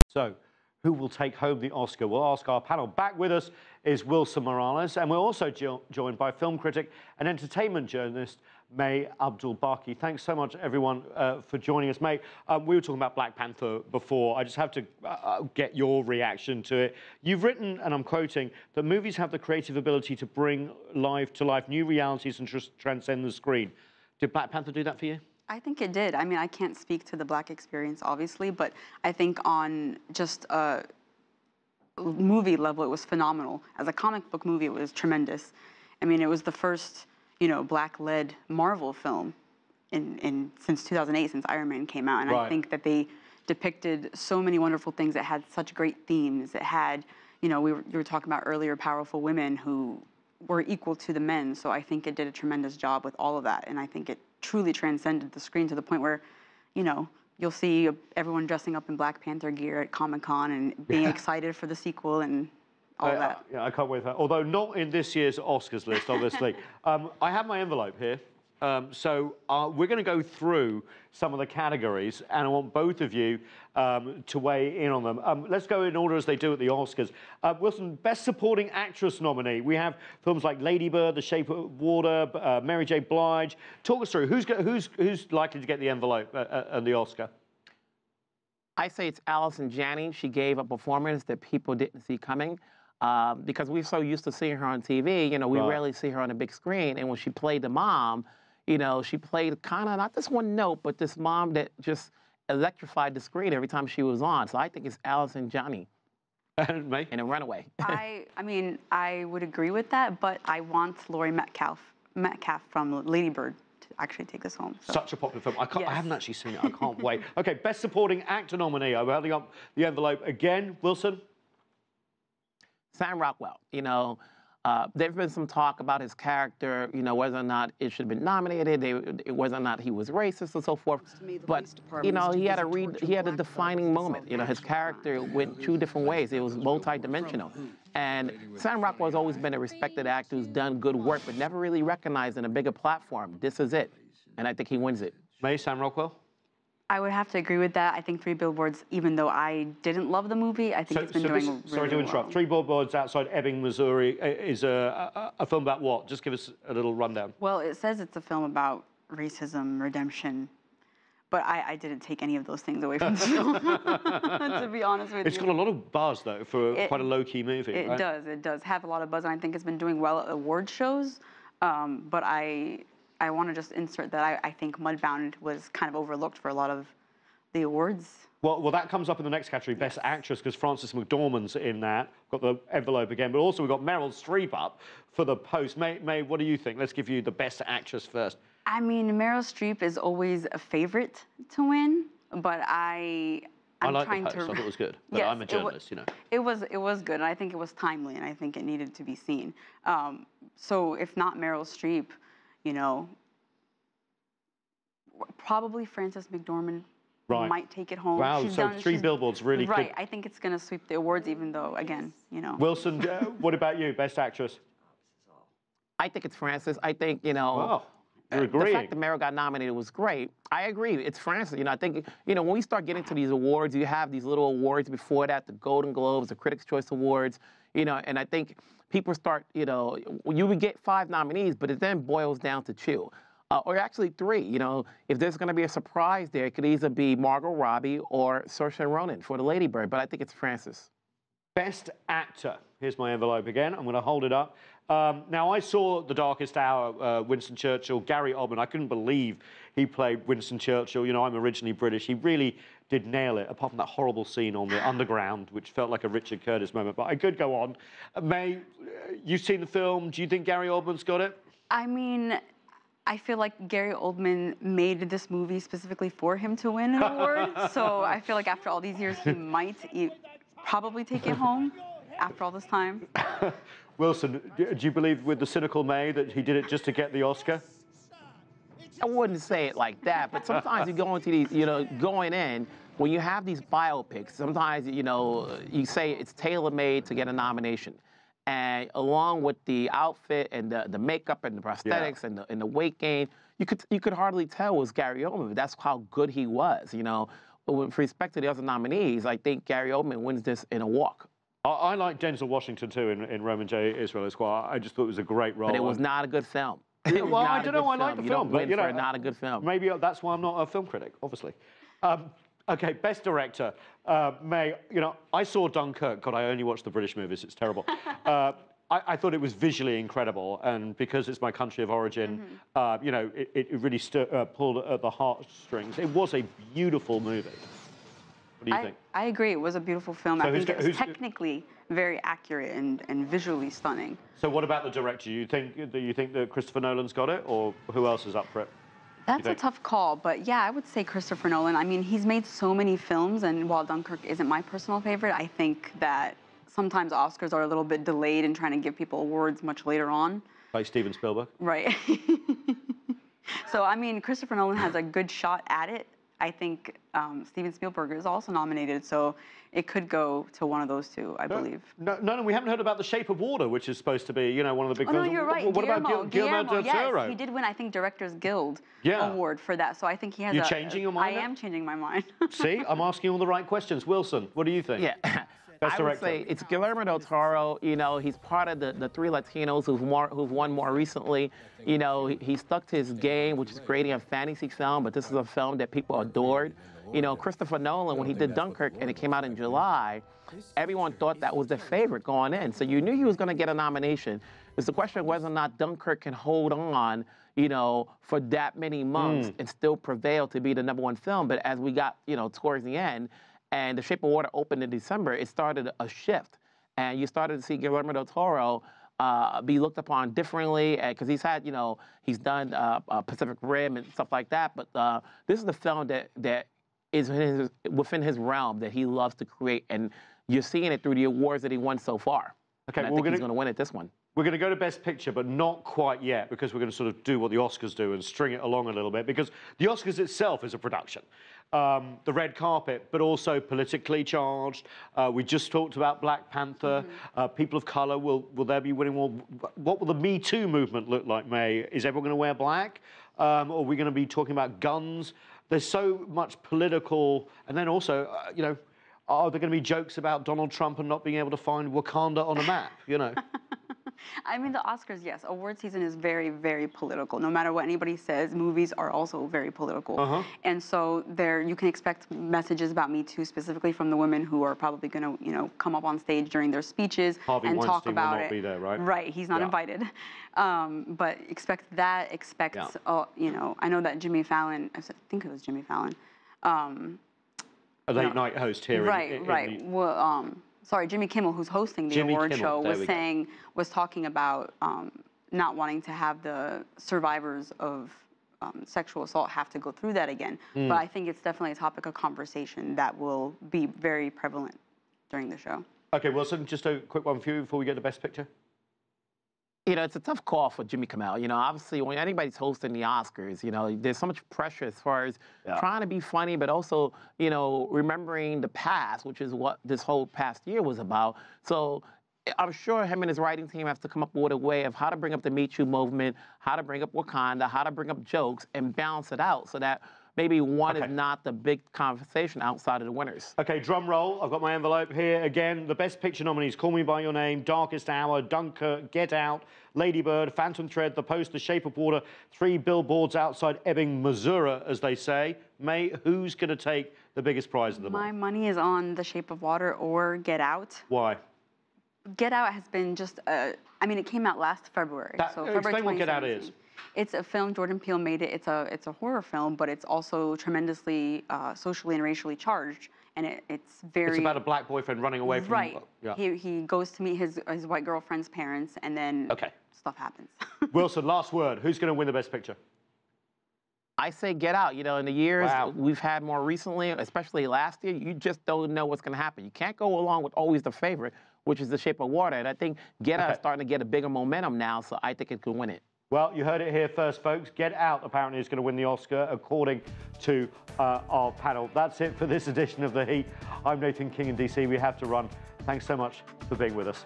So, who will take home the Oscar? We'll ask our panel. Back with us is Wilson Morales, and we're also joined by film critic and entertainment journalist Mae Abdulbaki. Thanks so much, everyone, for joining us. Mae, we were talking about Black Panther before. I just have to get your reaction to it. You've written, and I'm quoting, that movies have the creative ability to bring to life new realities and transcend the screen. Did Black Panther do that for you? I think it did. I mean, I can't speak to the Black experience, obviously, but I think on just a movie level, it was phenomenal. As a comic book movie, it was tremendous. I mean, it was the first, Black-led Marvel film since 2008, since Iron Man came out. And I think that they depicted so many wonderful things. It had such great themes. It had, we were talking about earlier, powerful women who were equal to the men. So I think it did a tremendous job with all of that. And I think it truly transcended the screen to the point where, you'll see everyone dressing up in Black Panther gear at Comic-Con and being excited for the sequel and all that. Yeah, I can't wait for that. Although not in this year's Oscars list, obviously. I have my envelope here. So we're going to go through some of the categories, and I want both of you to weigh in on them. Let's go in order as they do at the Oscars. Wilson, Best Supporting Actress nominee. We have films like Lady Bird, The Shape of Water, Mary J. Blige. Talk us through. Who's likely to get the envelope and the Oscar? I say it's Allison Janney. She gave a performance that people didn't see coming. Because we're so used to seeing her on TV, we rarely see her on a big screen. And when she played the mom, she played kind of not this one note, but this mom that just electrified the screen every time she was on. So I think it's Allison Janney. And Mae? And a runaway. I mean, I would agree with that, but I want Laurie Metcalf from Lady Bird to actually take this home. So. Such a popular film. I haven't actually seen it. I can't wait. Okay, Best Supporting Actor nominee. I'm holding up the envelope again. Wilson? Sam Rockwell. There's been some talk about his character, whether or not it should have been nominated, whether or not he was racist and so forth. But, he had a defining moment. His character went two different ways. It was multi-dimensional. And Sam Rockwell has always been a respected actor who's done good work, but never really recognized in a bigger platform. This is it. And I think he wins it. Mae, Sam Rockwell? I would have to agree with that. I think Three Billboards, even though I didn't love the movie, I think it's been doing really well. Sorry to interrupt. Three Billboards Outside Ebbing, Missouri is a film about what? Just give us a little rundown. Well, it says it's a film about racism, redemption, but I didn't take any of those things away from the film, to be honest with you. It's got a lot of buzz, though, for quite a low-key movie. It does have a lot of buzz, and I think it's been doing well at award shows, but I want to just insert that I think Mudbound was kind of overlooked for a lot of the awards. Well, that comes up in the next category, Best Actress, because Frances McDormand's in that. Got the envelope again, but also we've got Meryl Streep up for The Post. Mae, what do you think? Let's give you the Best Actress first. I mean, Meryl Streep is always a favorite to win, but I'm like trying The Post. to. I thought it was good, but yes, I'm a journalist, It was good, and I think it was timely, and I think it needed to be seen. So if not Meryl Streep, probably Frances McDormand might take it home. Wow, Three Billboards really could. Right, I think it's going to sweep the awards, even though, again, Wilson, what about you, Best Actress? I think it's Frances. I think, Wow, you're agreeing. The fact that Meryl got nominated was great. I agree, it's Frances. I think, when we start getting to these awards, you have these little awards before that, the Golden Globes, the Critics' Choice Awards, and I think people start, you would get 5 nominees, but it then boils down to 2. Or actually 3, if there's going to be a surprise there, it could either be Margot Robbie or Saoirse Ronan for the Lady Bird, but I think it's Frances. Best Actor. Here's my envelope again. I'm going to hold it up. Now, I saw The Darkest Hour, Winston Churchill, Gary Oldman. I couldn't believe he played Winston Churchill. I'm originally British. He really did nail it, apart from that horrible scene on the underground, which felt like a Richard Curtis moment. But I could go on. Mae, you've seen the film. Do you think Gary Oldman's got it? I mean, I feel like Gary Oldman made this movie specifically for him to win an award. So I feel like after all these years, he might probably take it home after all this time. Wilson, do you believe with the cynical Mae that he did it just to get the Oscar? I wouldn't say it like that, but sometimes you go into these, going in, when you have these biopics, sometimes, you say it's tailor-made to get a nomination. And along with the outfit and the makeup and the prosthetics and the weight gain, you could hardly tell it was Gary Oldman. That's how good he was. with respect to the other nominees, I think Gary Oldman wins this in a walk. I like Denzel Washington too in Roman J. Israel Esquire. I just thought it was a great role. But it was not a good film. Well, I don't know. I like the film, but you know, not a good film. Maybe that's why I'm not a film critic, obviously. Okay, best director. Mae, you know, I saw Dunkirk. God, I only watched the British movies. It's terrible. I thought it was visually incredible, and because it's my country of origin, you know, it really pulled at the heartstrings. It was a beautiful movie. What do you think? I agree. It was a beautiful film. So I think it was technically very accurate and visually stunning. So what about the director? Do you think that Christopher Nolan's got it, or who else is up for it? That's a tough call, but yeah, I would say Christopher Nolan. I mean, he's made so many films, and while Dunkirk isn't my personal favorite, I think that sometimes Oscars are a little bit delayed in trying to give people awards much later on. Like Steven Spielberg? Right. So, I mean, Christopher Nolan has a good shot at it. I think Steven Spielberg is also nominated, so it could go to one of those two, I believe. No, we haven't heard about The Shape of Water, which is supposed to be, you know, one of the big films. No, you're right. What about Guillermo del Toro? Yes, he did win, I think, Directors Guild Award for that, so I think he has You're changing your mind? I am changing my mind. See, I'm asking all the right questions. Wilson, what do you think? Yeah. Best I would director. say it's Guillermo del Toro. You know, he's part of the three Latinos who've won more recently. You know, he stuck to his game, which is creating a fantasy film, but this is a film that people adored. You know, Christopher Nolan, when he did Dunkirk and it came out in July, everyone thought that was the favorite going in. So you knew he was going to get a nomination. It's the question of whether or not Dunkirk can hold on, you know, for that many months and still prevail to be the #1 film. But as we got, you know, towards the end, and The Shape of Water opened in December, it started a shift. And you started to see Guillermo del Toro be looked upon differently, because he's had, you know, he's done Pacific Rim and stuff like that. But this is the film that is within his realm that he loves to create. And you're seeing it through the awards that he won so far. Okay, and I think he's going to win it this one. We're going to go to Best Picture, but not quite yet, because we're going to sort of do what the Oscars do and string it along a little bit, because the Oscars itself is a production. The red carpet, but also politically charged. We just talked about Black Panther. People of color, will there be winning more? What will the Me Too movement look like, Mae? Is everyone going to wear black? Or are we going to be talking about guns? There's so much political, and then also, you know, are there going to be jokes about Donald Trump and not being able to find Wakanda on a map, you know? I mean, the Oscars, yes. Award season is very, very political. No matter what anybody says, movies are also very political. And so you can expect messages about Me Too, specifically from the women who are probably going to, you know, come up on stage during their speeches and talk about it. Harvey Weinstein will not be there, right? Right, he's not invited. But expect that. Expect, you know, I know that Jimmy Fallon, I think it was Jimmy Fallon. A late night host here. Right. Well, sorry, Jimmy Kimmel, who's hosting the award show, was talking about not wanting to have the survivors of sexual assault have to go through that again. But I think it's definitely a topic of conversation that will be very prevalent during the show. Okay, Wilson, just a quick one for you before we get to Best Picture. You know, it's a tough call for Jimmy Kimmel. You know, obviously, when anybody's hosting the Oscars, you know, there's so much pressure as far as trying to be funny, but also, you know, remembering the past, which is what this whole past year was about. So I'm sure him and his writing team have to come up with a way of how to bring up the Me Too movement, how to bring up Wakanda, how to bring up jokes, and balance it out so that maybe one is not the big conversation outside of the winners. Okay, drum roll. I've got my envelope here. Again, the Best Picture nominees: Call Me By Your Name, Darkest Hour, Dunkirk, Get Out, Lady Bird, Phantom Thread, The Post, The Shape of Water, 3 Billboards Outside Ebbing, Missouri, as they say. Mae, who's going to take the biggest prize of them all? My money is on The Shape of Water or Get Out. Why? Get Out has been just, I mean, it came out last February. So February explain what Get Out is. It's a film, Jordan Peele made it. It's a horror film, but it's also tremendously socially and racially charged. And it's very... It's about a black boyfriend running away from... Right. Yeah. He goes to meet his white girlfriend's parents, and then stuff happens. Wilson, last word. Who's going to win the Best Picture? I say Get Out. You know, in the years we've had more recently, especially last year, you just don't know what's going to happen. You can't go along with always the favorite, which is The Shape of Water. And I think Get Out is starting to get a bigger momentum now, so I think it could win it. Well, you heard it here first, folks. Get Out apparently is going to win the Oscar, according to our panel. That's it for this edition of The Heat. I'm Nathan King in DC. We have to run. Thanks so much for being with us.